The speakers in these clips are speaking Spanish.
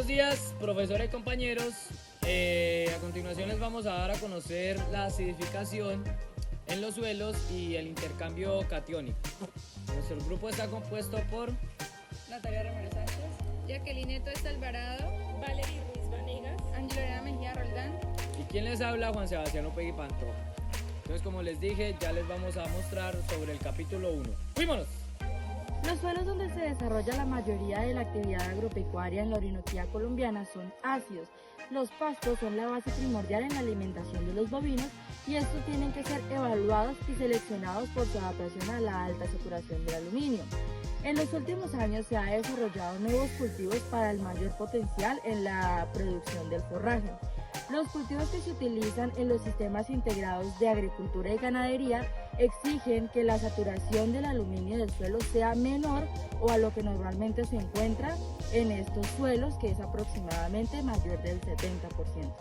Buenos días, profesores y compañeros. A continuación les vamos a dar a conocer la acidificación en los suelos y el intercambio catiónico. Nuestro grupo está compuesto por Natalia Romero Sánchez, Jacqueline Tuesta Alvarado, Valerie Ruiz Vanegas, Angela Mejía Roldán. y quien les habla, Juan Sebastián Opegui Pantoja. Entonces, como les dije, ya les vamos a mostrar sobre el capítulo 1. ¡Fuímonos! Los suelos donde se desarrolla la mayoría de la actividad agropecuaria en la Orinoquía colombiana son ácidos. Los pastos son la base primordial en la alimentación de los bovinos y estos tienen que ser evaluados y seleccionados por su adaptación a la alta saturación del aluminio. En los últimos años se han desarrollado nuevos cultivos para el mayor potencial en la producción del forraje. Los cultivos que se utilizan en los sistemas integrados de agricultura y ganadería exigen que la saturación del aluminio del suelo sea menor o a lo que normalmente se encuentra en estos suelos, que es aproximadamente mayor del 70%.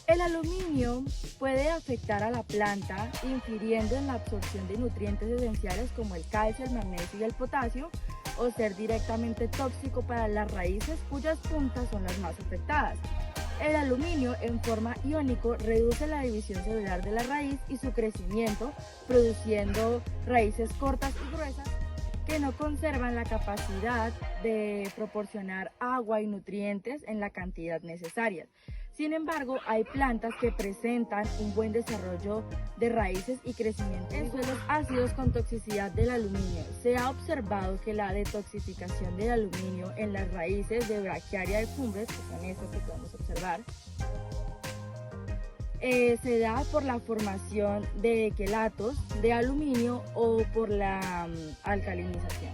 El aluminio puede afectar a la planta, infiriendo en la absorción de nutrientes esenciales como el calcio, el magnesio y el potasio, o ser directamente tóxico para las raíces, cuyas puntas son las más afectadas. El aluminio en forma iónico reduce la división celular de la raíz y su crecimiento, produciendo raíces cortas y gruesas que no conservan la capacidad de proporcionar agua y nutrientes en la cantidad necesarias. Sin embargo, hay plantas que presentan un buen desarrollo de raíces y crecimiento en suelos ácidos con toxicidad del aluminio. Se ha observado que la detoxificación del aluminio en las raíces de Brachiaria de cumbres, que son estas que podemos observar, se da por la formación de quelatos de aluminio o por la alcalinización.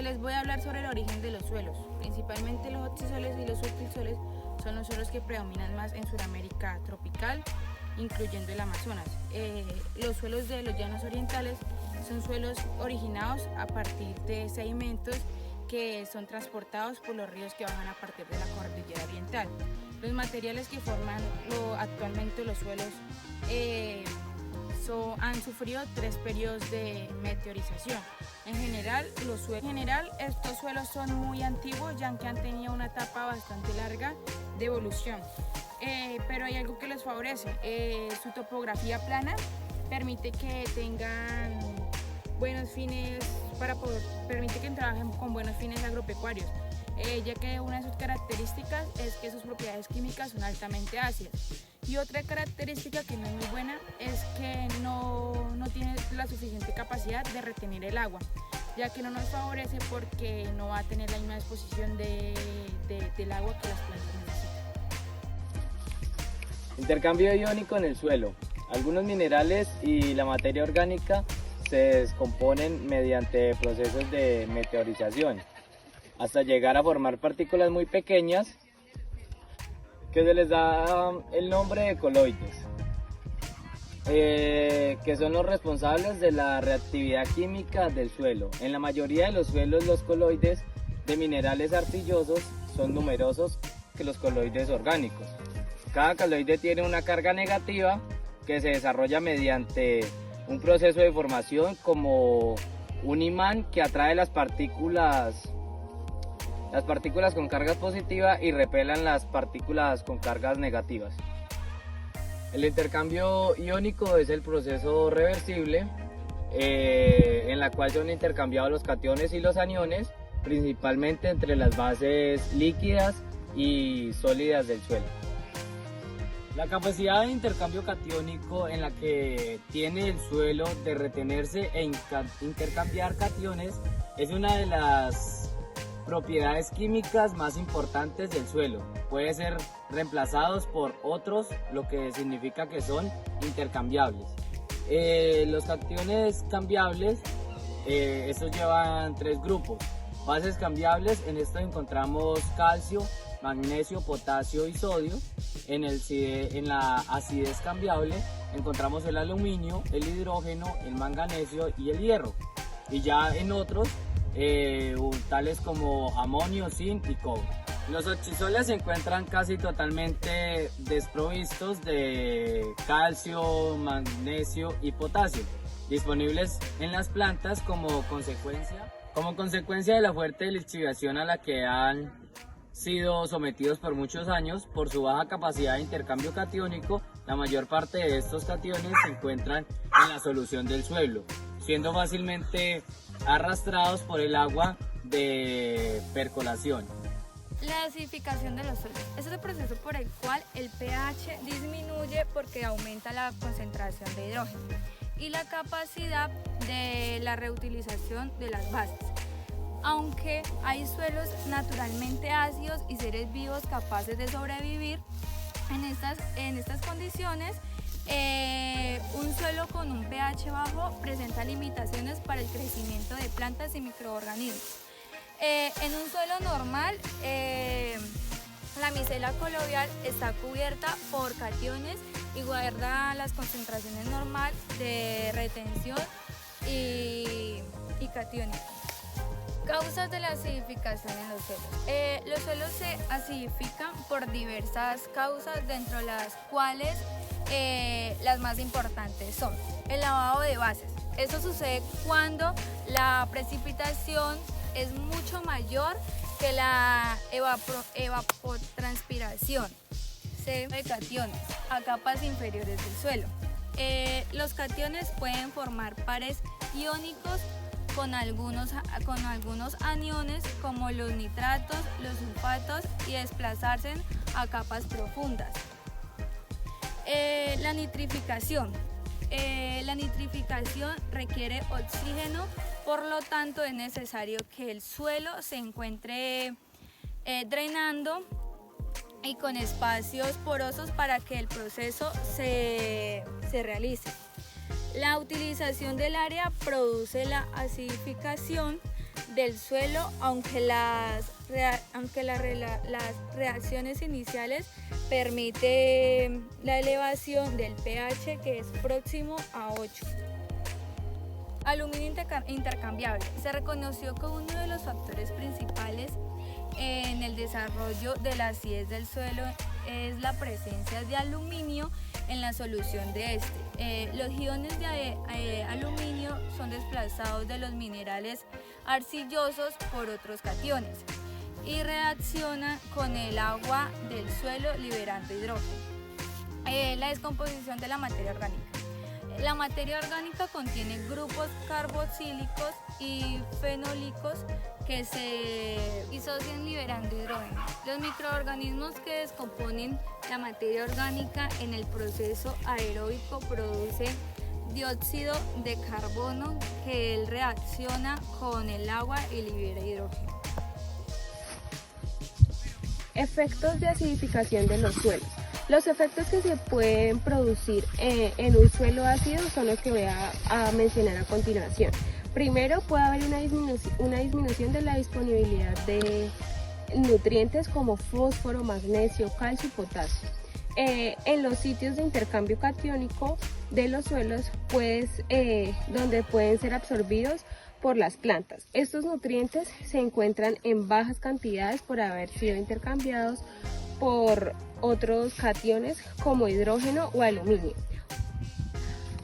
Les voy a hablar sobre el origen de los suelos. Principalmente los oxisoles y los subtilsoles son los suelos que predominan más en Sudamérica tropical, incluyendo el Amazonas. Los suelos de los llanos orientales son suelos originados a partir de sedimentos que son transportados por los ríos que bajan a partir de la cordillera oriental. Los materiales que forman actualmente los suelos han sufrido 3 periodos de meteorización. En general, estos suelos son muy antiguos, ya que han tenido una etapa bastante larga de evolución. Pero hay algo que les favorece. Su topografía plana permite que tengan buenos fines permite que trabajen con buenos fines agropecuarios, ya que una de sus características es que sus propiedades químicas son altamente ácidas. Y otra característica que no es muy buena es que no tiene la suficiente capacidad de retener el agua, ya que no nos favorece porque no va a tener la misma disposición del agua que las plantas necesitan. Intercambio iónico en el suelo. Algunos minerales y la materia orgánica se descomponen mediante procesos de meteorización, hasta llegar a formar partículas muy pequeñas que se les da el nombre de coloides, que son los responsables de la reactividad química del suelo. En la mayoría de los suelos, los coloides de minerales arcillosos son numerosos que los coloides orgánicos. Cada coloide tiene una carga negativa que se desarrolla mediante un proceso de formación como un imán que atrae las partículas con cargas positivas y repelan las partículas con cargas negativas. El intercambio iónico es el proceso reversible en la cual son intercambiados los cationes y los aniones, principalmente entre las bases líquidas y sólidas del suelo. La capacidad de intercambio catiónico en la que tiene el suelo de retenerse e intercambiar cationes es una de las propiedades químicas más importantes del suelo. Puede ser reemplazados por otros, lo que significa que son intercambiables. Los cationes cambiables, estos llevan 3 grupos. Bases cambiables, en esto encontramos calcio, magnesio, potasio y sodio. En la acidez cambiable encontramos el aluminio, el hidrógeno, el manganesio y el hierro. Y ya en otros, tales como amonio, zinc y cobre. Los oxisoles se encuentran casi totalmente desprovistos de calcio, magnesio y potasio, disponibles en las plantas como consecuencia Como consecuencia de la fuerte lixiviación a la que han sido sometidos por muchos años, por su baja capacidad de intercambio catiónico, la mayor parte de estos cationes se encuentran en la solución del suelo, siendo fácilmente arrastrados por el agua de percolación. La acidificación de los suelos. Este es el proceso por el cual el pH disminuye porque aumenta la concentración de hidrógeno y la capacidad de la reutilización de las bases. Aunque hay suelos naturalmente ácidos y seres vivos capaces de sobrevivir en estas condiciones, un suelo con un pH bajo presenta limitaciones para el crecimiento de plantas y microorganismos. En un suelo normal, la micela coloidal está cubierta por cationes y guarda las concentraciones normales de retención y cationes. Causas de la acidificación en los suelos. Los suelos se acidifican por diversas causas, dentro de las cuales las más importantes son el lavado de bases. Eso sucede cuando la precipitación es mucho mayor que la evapotranspiración de cationes a capas inferiores del suelo. Los cationes pueden formar pares iónicos con algunos aniones como los nitratos, los sulfatos y desplazarse a capas profundas. La nitrificación. La nitrificación requiere oxígeno, por lo tanto es necesario que el suelo se encuentre drenando y con espacios porosos para que el proceso se realice. La utilización del área produce la acidificación del suelo, aunque las reacciones iniciales permiten la elevación del pH, que es próximo a 8. Aluminio intercambiable. Se reconoció como uno de los factores principales en el desarrollo de la acidez del suelo es la presencia de aluminio en la solución de este. Los iones de aluminio son desplazados de los minerales arcillosos por otros cationes y reaccionan con el agua del suelo liberando hidrógeno. La descomposición de la materia orgánica. La materia orgánica contiene grupos carboxílicos y fenólicos que se disocian liberando hidrógeno. Los microorganismos que descomponen la materia orgánica en el proceso aeróbico producen dióxido de carbono, que él reacciona con el agua y libera hidrógeno. Efectos de acidificación de los suelos. Los efectos que se pueden producir en un suelo ácido son los que voy a mencionar a continuación. Primero, puede haber una disminución de la disponibilidad de nutrientes como fósforo, magnesio, calcio y potasio. En los sitios de intercambio catiónico de los suelos, donde pueden ser absorbidos por las plantas. Estos nutrientes se encuentran en bajas cantidades por haber sido intercambiados por otros cationes como hidrógeno o aluminio.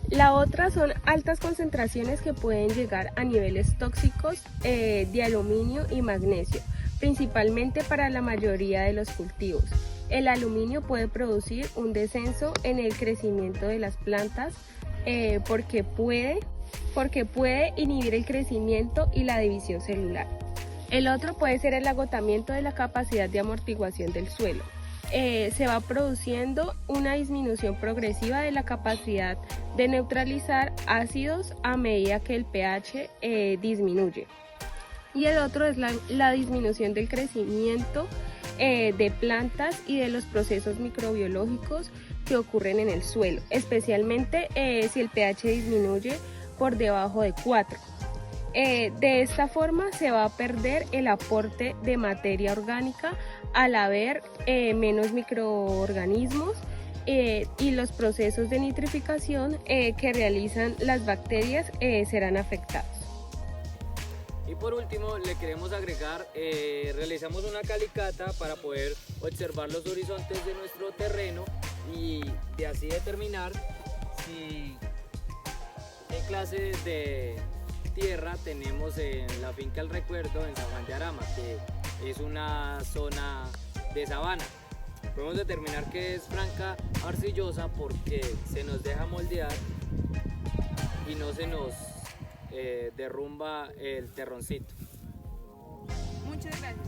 La otra son altas concentraciones que pueden llegar a niveles tóxicos de aluminio y magnesio, principalmente para la mayoría de los cultivos. El aluminio puede producir un descenso en el crecimiento de las plantas porque puede inhibir el crecimiento y la división celular. El otro puede ser el agotamiento de la capacidad de amortiguación del suelo. Se va produciendo una disminución progresiva de la capacidad de neutralizar ácidos a medida que el pH disminuye. Y el otro es la disminución del crecimiento de plantas y de los procesos microbiológicos que ocurren en el suelo, especialmente si el pH disminuye por debajo de 4. De esta forma se va a perder el aporte de materia orgánica al haber menos microorganismos y los procesos de nitrificación que realizan las bacterias serán afectados. Y por último le queremos agregar, realizamos una calicata para poder observar los horizontes de nuestro terreno y de así determinar si qué clases de tierra tenemos en la finca El Recuerdo en San Juan de Arama, que es una zona de sabana. Podemos determinar que es franca arcillosa porque se nos deja moldear y no se nos derrumba el terroncito. Muchas gracias.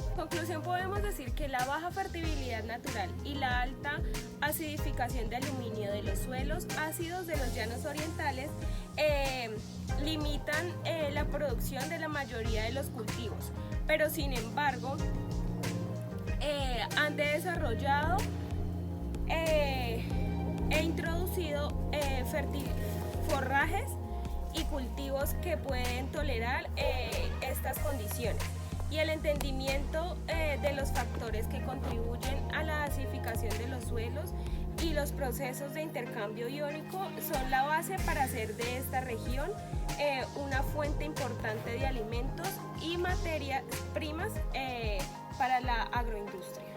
En conclusión, podemos decir que la baja fertilidad natural y la alta acidificación de aluminio de los suelos ácidos de los llanos orientales limitan la producción de la mayoría de los cultivos, pero sin embargo han desarrollado e introducido forrajes y cultivos que pueden tolerar estas condiciones. Y el entendimiento de los factores que contribuyen a la acidificación de los suelos y los procesos de intercambio iónico son la base para hacer de esta región una fuente importante de alimentos y materias primas para la agroindustria.